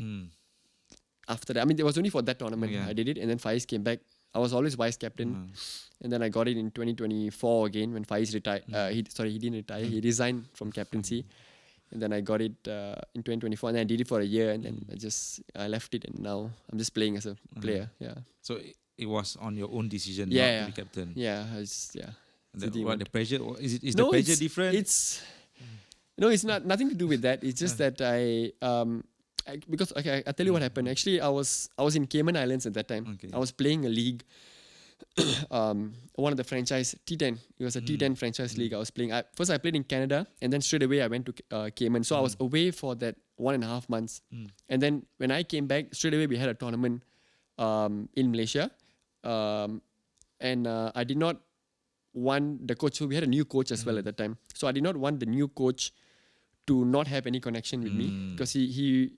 after that. I mean, it was only for that tournament I did it, and then Faiz came back. I was always vice captain, and then I got it in 2024 again when Faiz retired. He didn't retire. He resigned from captaincy. And then I got it in 2024, and then I did it for a year, and then I left it, and now I'm just playing as a player. Yeah. So it was on your own decision not to be captain. Yeah, The pressure is the pressure different? It's not nothing to do with that. It's just that because I tell you what happened. Actually, I was in Cayman Islands at that time. Okay. I was playing a league. One of the franchise T10. It was a T10 franchise league I was playing. First I played in Canada, and then straight away I went to Cayman. So I was away for that 1.5 months, and then when I came back, straight away we had a tournament in Malaysia, and I did not want the coach. So we had a new coach as well at that time. So I did not want the new coach to not have any connection with me, because he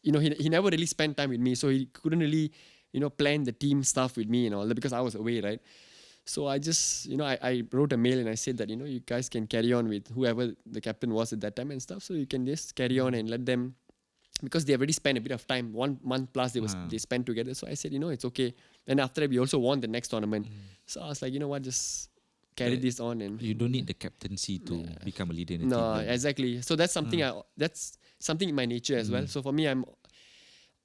never really spent time with me, so he couldn't really plan the team stuff with me and all that, because I was away, right? So I just, I wrote a mail and I said that, you guys can carry on with whoever the captain was at that time and stuff. So you can just carry on and let them, because they already spent a bit of time, 1 month plus they spent together. So I said, it's okay. And after that, we also won the next tournament. So I was like, you know what, just carry this on. And you don't need the captaincy to become a leader in a team. no, exactly. So that's something that's something in my nature as well. So for me, I'm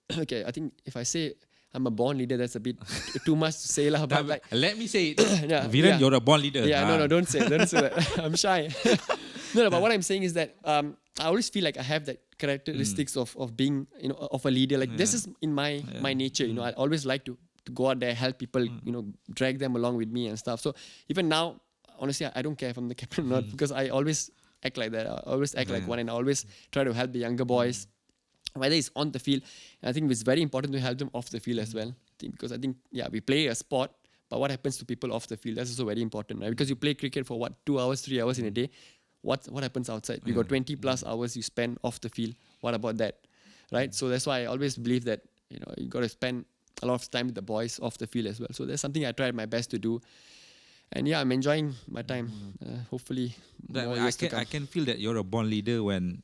okay. I think if I say I'm a born leader, that's a bit too much to say lah. But like, let me say it. Yeah, Viren, you're a born leader. Yeah, no, don't say that. I'm shy. No, but what I'm saying is that I always feel like I have that characteristics of being, of a leader. Like this is in my nature. I always like to go out there, help people, drag them along with me and stuff. So even now, honestly, I don't care if I'm the captain or not, because I always act like that. I always act like one, and I always try to help the younger boys, whether it's on the field. And I think it's very important to help them off the field as well. Because I think, we play a sport, but what happens to people off the field? That's also very important, right? Because you play cricket for 2 hours, 3 hours in a day. What happens outside? You got 20 plus hours you spend off the field. What about that, right? So that's why I always believe that, you got to spend a lot of time with the boys off the field as well. So that's something I tried my best to do. And I'm enjoying my time. Hopefully, more years to come. I can feel that you're a born leader when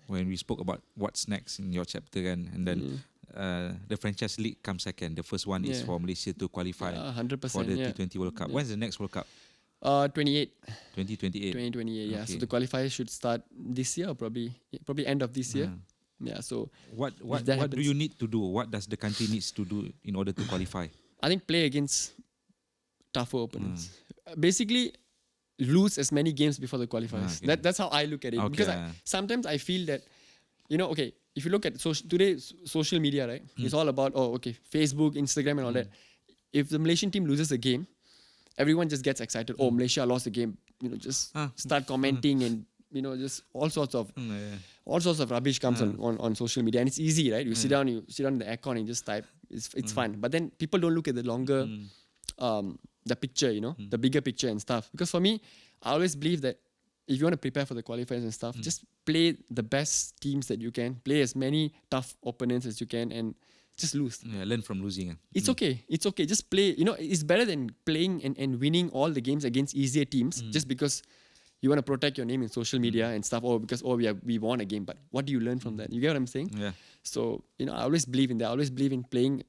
we spoke about what's next in your chapter, and then the franchise league comes second. The first one is for Malaysia to qualify 100%, for the T20 World Cup. When's the next World Cup? 2028. 2028. Yeah. So the qualifiers should start this year, or probably end of this year. Yeah. So what do you need to do? What does the country needs to do in order to qualify? I think play against tougher opponents. Basically, lose as many games before the qualifiers. Okay. That's how I look at it. Okay. Because sometimes I feel that, if you look at today's social media, right, it's all about, Facebook, Instagram and all that. If the Malaysian team loses a game, everyone just gets excited. Oh, Malaysia lost the game. Just start commenting and, just all sorts of rubbish comes on social media. And it's easy, right? You sit down in the aircon and just type. It's fun. But then people don't look at the longer, the picture, the bigger picture and stuff. Because for me, I always believe that if you want to prepare for the qualifiers and stuff, just play the best teams that you can. Play as many tough opponents as you can and just lose. Yeah, learn from losing. It's okay. It's okay. Just play. It's better than playing and winning all the games against easier teams just because you want to protect your name in social media and stuff. Or because we won a game. But what do you learn from that? You get what I'm saying? Yeah. So, I always believe in that. I always believe in playing,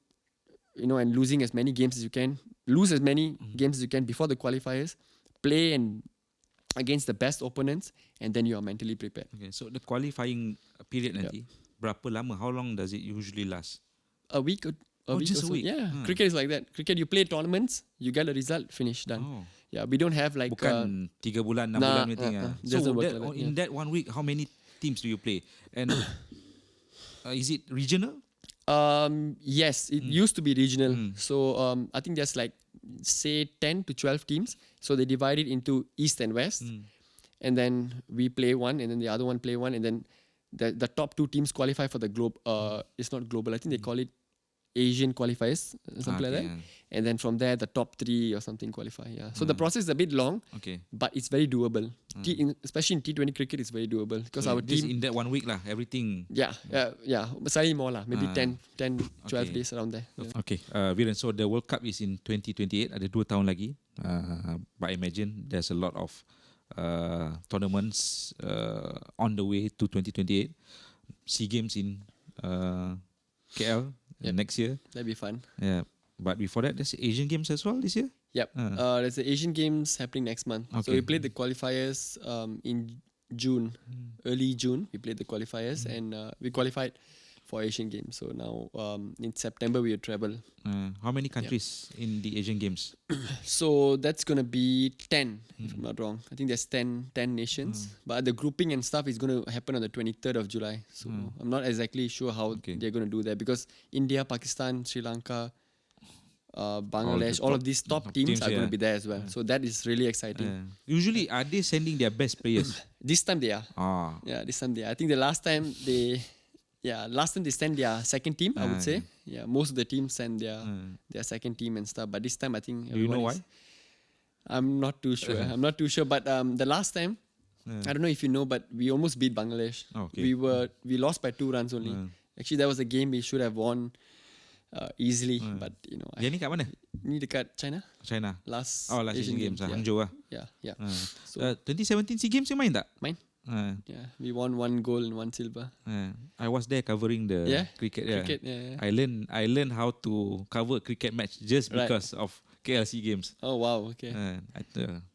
and losing as many games as you can. Lose as many games as you can before the qualifiers. Play and against the best opponents, and then you are mentally prepared. Okay. So the qualifying period nanti, berapa lama? How long does it usually last? A week or just a so. week? Yeah, cricket is like that. Cricket, you play tournaments, you get a result, finish, done. Oh. Yeah, we don't have like... Bukan 3 bulan, 6 bulan meeting. Doesn't work that, like that, in that 1 week, how many teams do you play? And is it regional? Yes, it used to be regional. So I think there's like, say 10 to 12 teams. So they divide it into East and West. And then we play one, and then the other one play one, and then the top 2 teams qualify for the globe. It's not global. I think they call it Asian qualifiers, something like that. And then from there, the top 3 or something qualify. Yeah. So the process is a bit long, but it's very doable. Especially in T20 cricket, it's very doable because our team in that 1 week lah, everything. Yeah. Slightly more lah. Maybe 10, 12 days around there. Yeah. Okay, Viren. So the World Cup is in 2028. Ada 2 tahun lagi. But I imagine there's a lot of tournaments on the way to 2028. SEA Games in KL next year. That'd be fun. Yeah. But before that, there's Asian Games as well this year? Yep. There's the Asian Games happening next month. Okay. So we played the qualifiers in June. Early June, we played the qualifiers and we qualified for Asian Games. So now in September, we will travel. How many countries in the Asian Games? So that's going to be 10, if I'm not wrong. I think there's 10 nations. But the grouping and stuff is going to happen on the 23rd of July. So I'm not exactly sure how they're going to do that because India, Pakistan, Sri Lanka, Bangladesh, all of these top teams are going to be there as well. So that is really exciting. Usually, are they sending their best players? This time they are. Yeah, this time they are. I think the last time they sent their second team, I would say. Yeah, most of the teams send their second team and stuff. But this time, I think... Do you know why? I'm not too sure. But the last time, I don't know if you know, but we almost beat Bangladesh. We lost by 2 runs only. Actually, that was a game we should have won easily. But, Dia ni kat mana? Ni dekat China China. last Last Asian Games. Yeah. Hangzhou lah. Yeah. So 2017 SEA Games you main tak? Main. Uh, yeah, we won 1 gold and 1 silver. I was there covering the cricket. Cricket. Yeah. I learned how to cover a cricket match just because of KLC Games. Oh wow. Okay.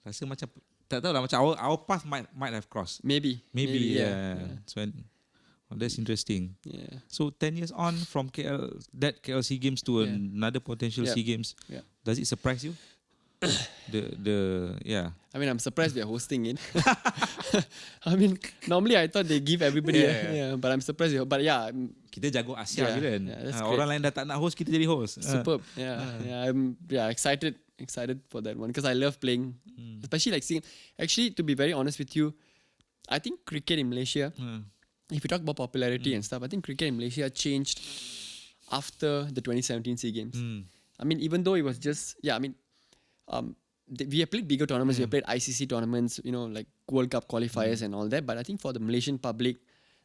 Rasa macam tak tahu lah, macam our path might have crossed. Maybe. Yeah. So that's interesting. Yeah. So 10 years on from KLC Games to another potential SEA Games. Yeah. Does it surprise you? I mean, I'm surprised they're hosting it. I mean, normally I thought they give everybody, but I'm surprised. But yeah, kita jago Asia kan. that's Orang lain dah tak nak host, kita jadi host. Superb. I'm excited for that one because I love playing, especially like seeing. Actually, to be very honest with you, I think cricket in Malaysia, if you talk about popularity and stuff, I think cricket in Malaysia changed after the 2017 SEA Games. I mean, even though it was just we have played bigger tournaments, we have played ICC tournaments, like World Cup qualifiers and all that. But I think for the Malaysian public,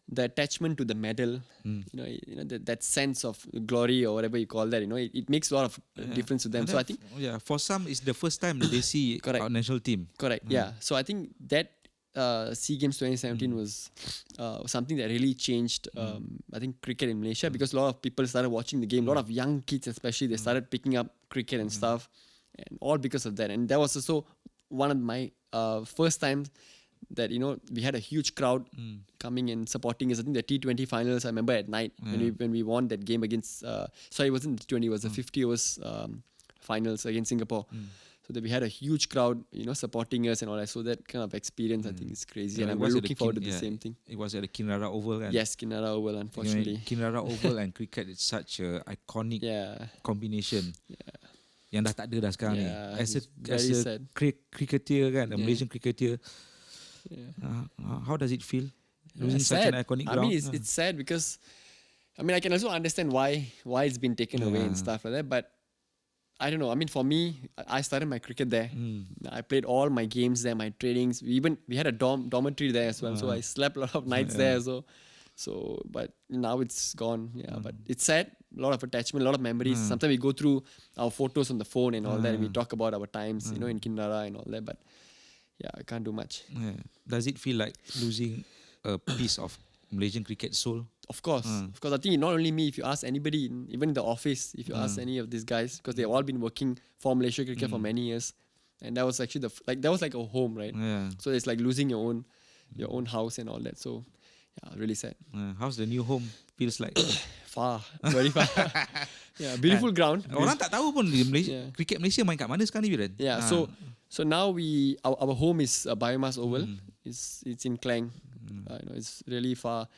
the attachment to the medal, that sense of glory or whatever you call that, it makes a lot of difference to them. So I think for some it's the first time that they see our national team. Correct. Yeah. So I think that SEA Games 2017 was something that really changed. I think cricket in Malaysia because a lot of people started watching the game. A lot of young kids, especially, they started picking up cricket and stuff. And all because of that. And that was also one of my first times that, we had a huge crowd coming and supporting us. I think the T20 finals, I remember at night when we won that game against, sorry, it wasn't T20, it was the 50 overs finals against Singapore. So that we had a huge crowd, supporting us and all that. So that kind of experience, I think, is crazy. And I'm looking forward to the same thing. It was at the Kinrara Oval. Kan? Yes, Kinrara Oval, unfortunately. Kinrara Oval and cricket, it's such an iconic combination. Yang dah tak ada dah sekarang ni. As a cricketer kan, a Malaysian cricketer, how does it feel losing such an iconic ground? I mean, it's sad because, I can also understand why it's been taken away and stuff like that. But I don't know. I mean, for me, I started my cricket there. I played all my games there, my trainings. We had a dormitory there as well, so I slept a lot of nights there. So, but now it's gone. But it's sad. A lot of attachment, a lot of memories. Sometimes we go through our photos on the phone and all that, and we talk about our times, in Kinrara and all that. But I can't do much. Does it feel like losing a piece of Malaysian cricket soul? Of course. I think not only me. If you ask anybody, even in the office, if you ask any of these guys, because they've all been working for Malaysia cricket for many years, and that was actually that was like a home, right? So it's like losing your own house and all that. So really sad. How's the new home feels like? Far, very far. Beautiful ground. Orang tak tahu pun Malaysia, cricket Malaysia main kat mana sekarang ni, Viran? So now our home is a biomass oval. It's in Klang. It's really far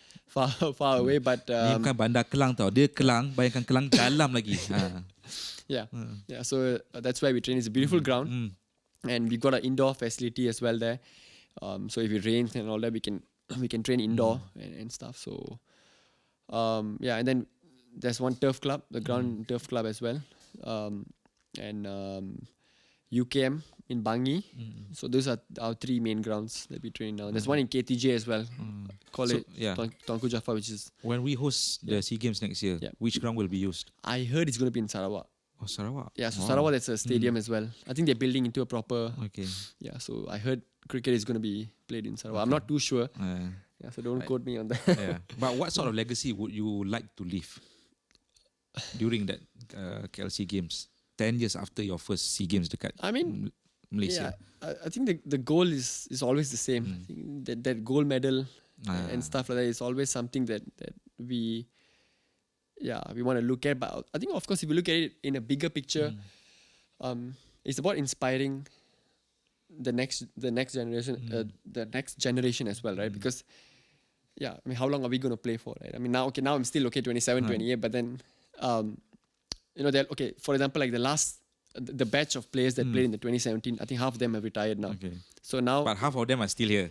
away, but ni bukan bandar Kelang tau. Dia Kelang, bayangkan Kelang dalam lagi. So that's why we train. It's a beautiful ground, and we've got an indoor facility as well there. So if it rains and all that, we can train indoor and stuff. So and then there's one turf club, the ground turf club as well, and UKM in Bangi. So those are our 3 main grounds that we train now. There's one in KTJ as well. Call it Tuanku Jaffa, which is... When we host the SEA Games next year, which ground will be used? I heard it's going to be in Sarawak. Oh, Sarawak. Yeah, so Sarawak, there's a stadium as well. I think they're building into a proper... Okay. Yeah, so I heard cricket is going to be played in Sarawak. I'm not too sure. So don't quote me on that. But what sort of legacy would you like to leave during that KLC Games? 10 years after your first SEA Games dekat Malaysia. I think the goal is always the same. I think that gold medal and stuff like that is always something that we want to look at. But I think, of course, if you look at it in a bigger picture, it's about inspiring the next generation, the next generation as well, right? Because how long are we going to play for, right? I mean, now I'm still 27, 28, but then for example, like the batch of players that played in the 2017, I think half of them have retired now. Okay. So now, but half of them are still here.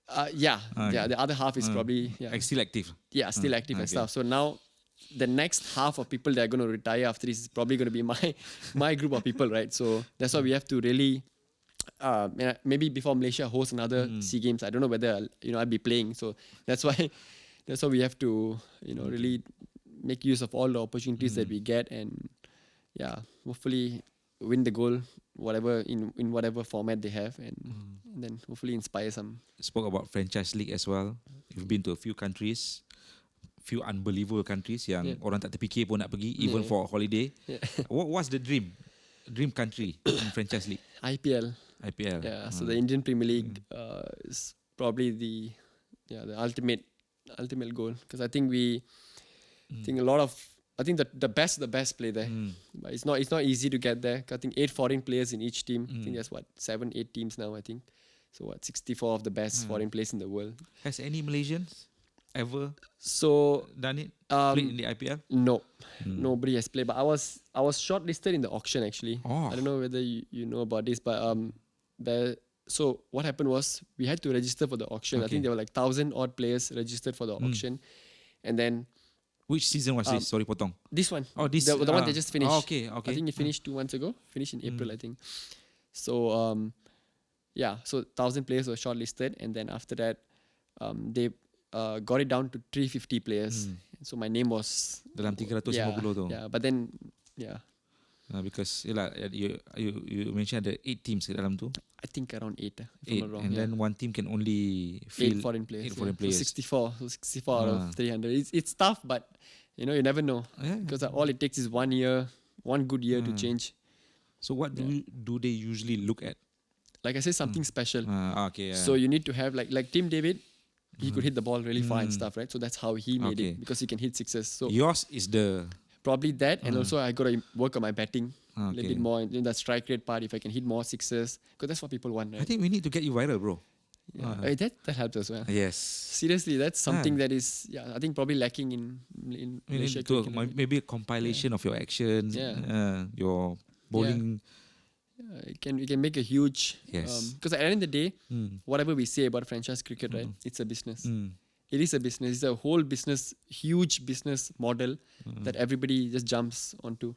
The other half is probably still active. Yeah, still active and stuff. So now, the next half of people that are going to retire after this is probably going to be my group of people, right? So that's why we have to really, maybe before Malaysia hosts another SEA Games, I don't know whether I'll be playing. So that's why we have to really make use of all the opportunities that we get, and hopefully win the goal, whatever in whatever format they have, and then hopefully inspire some. Spoke about franchise league as well. You've been to a few countries, few unbelievable countries yang orang tak terfikir pun nak pergi, even for a holiday. What's the dream country in franchise league? IPL. IPL. So the Indian Premier League is probably the ultimate goal, because I think I think the best play there. But it's not easy to get there. I think 8 foreign players in each team. I think there's 7-8 teams now, I think. So 64 of the best foreign players in the world. Has any Malaysians ever done it? Played in the IPL? No. Nobody has played. But I was shortlisted in the auction actually. I don't know whether you know about this, but so what happened was we had to register for the auction. I think there were like 1,000 odd players registered for the auction, and then. Which season was this? Sorry, potong. This one. Oh, this the one they just finished. Okay. I think it finished 2 months ago. Finished in April, I think. So so 1,000 players were shortlisted, and then after that, they got it down to 350 players. So my name was dalam 350 tu. Yeah, but then because you mentioned ada 8 teams ke dalam tu. I think around 8. If I'm not wrong. And then one team can only field 8 foreign players. 8 foreign players. So 64 out of 300. It's tough, but you never know, because all it takes is 1 year, one good year to change. So what do they usually look at? Like I say, something special. Okay. So you need to have like Tim David. He could hit the ball really far and stuff, right? So that's how he made it, because he can hit sixes. So yours is probably that, and also I got to work on my batting a little bit more in the strike rate part. If I can hit more sixes, because that's what people want, right? I think we need to get you viral, bro. That helps as well. Yes. Seriously, that's something that is I think probably lacking in Malaysia. Maybe a compilation of your actions, your bowling. It can make a huge because at the end of the day, whatever we say about franchise cricket, right? It's a business. It is a business. It's a whole business, huge business model that everybody just jumps onto.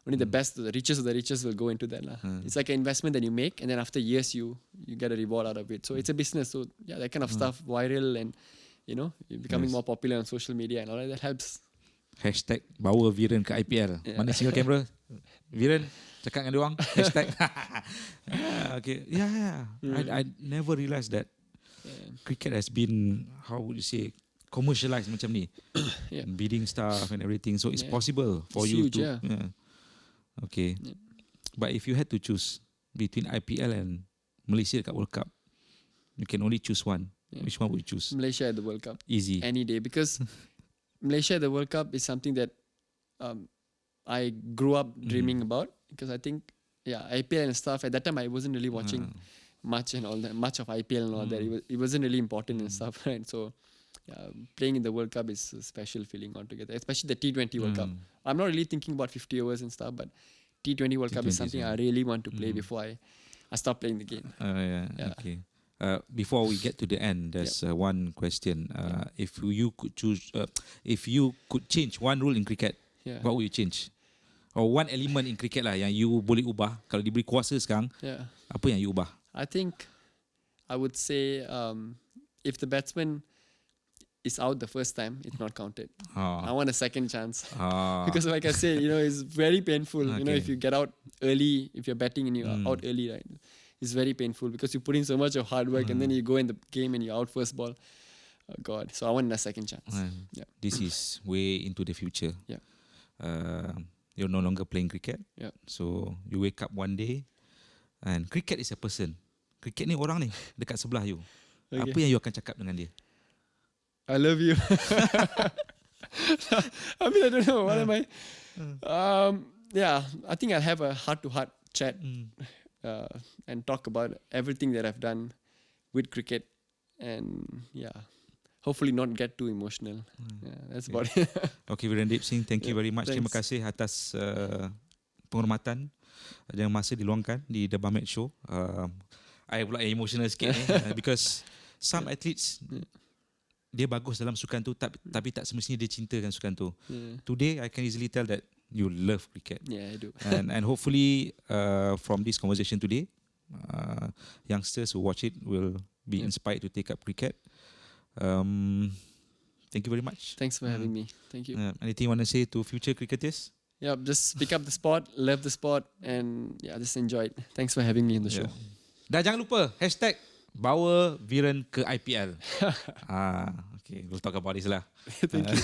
Only the best, the richest of the richest will go into that. It's like an investment that you make, and then after years you get a reward out of it. So it's a business. So that kind of stuff, viral, and you're becoming more popular on social media and all that helps. Hashtag bawa Viren ke IPL. Mana single camera? Viren, cakap dengan dia orang. Hashtag. Okay. I never realised that cricket has been, how would you say, commercialized macam ni. Bidding stuff and everything. So it's possible for you huge, to. Okay. But if you had to choose between IPL and Malaysia kat World Cup, you can only choose one. Which one would you choose? Malaysia at the World Cup. Easy. Any day. Because Malaysia at the World Cup is something that I grew up dreaming about. Because I think, IPL and stuff, at that time I wasn't really watching much and all that, much of IPL and all that. It wasn't really important and stuff, right? So playing in the World Cup is a special feeling altogether, especially the T20 World Cup. I'm not really thinking about 50 overs and stuff, but T20 World Cup is something I really want to play before I stop playing the game. Okay. Before we get to the end, there's one question. If you could choose, if you could change one rule in cricket, what would you change? Or one element in cricket lah yang you boleh ubah. Kalau diberi kuasa sekarang, apa yang you ubah? I think I would say if the batsman is out the first time, it's not counted. I want a second chance. Because like I said, it's very painful. If you get out early, if you're batting and you're out early, right? It's very painful because you put in so much of hard work and then you go in the game and you're out first ball. Oh God. So I want a second chance. This is way into the future. You're no longer playing cricket. So you wake up one day and cricket is a person. Cricket ni orang ni dekat sebelah you. Apa yang you akan cakap dengan dia? I love you. I mean, I don't know. What am I? I think I'll have a heart-to-heart chat and talk about everything that I've done with cricket, and hopefully not get too emotional. That's about it. Okay, Virandeep Singh, thank you very much. Thanks. Terima kasih atas penghormatan yang masa diluangkan di The Bangmed Show. I pula emotional sikit ni because some athletes dia bagus dalam sukan tu tapi tak semestinya dia cintakan sukan tu. Today I can easily tell that you love cricket. Yeah, I do. and hopefully from this conversation today, youngsters who watch it will be inspired to take up cricket. Thank you very much. Thanks for having me. Thank you. Anything you want to say to future cricketers? Yeah, just pick up the sport, love the sport, and yeah, just enjoy it. Thanks for having me on the show. Dan jangan lupa hashtag bawa Viren ke IPL. Okay, we'll talk about this lah. Thank you.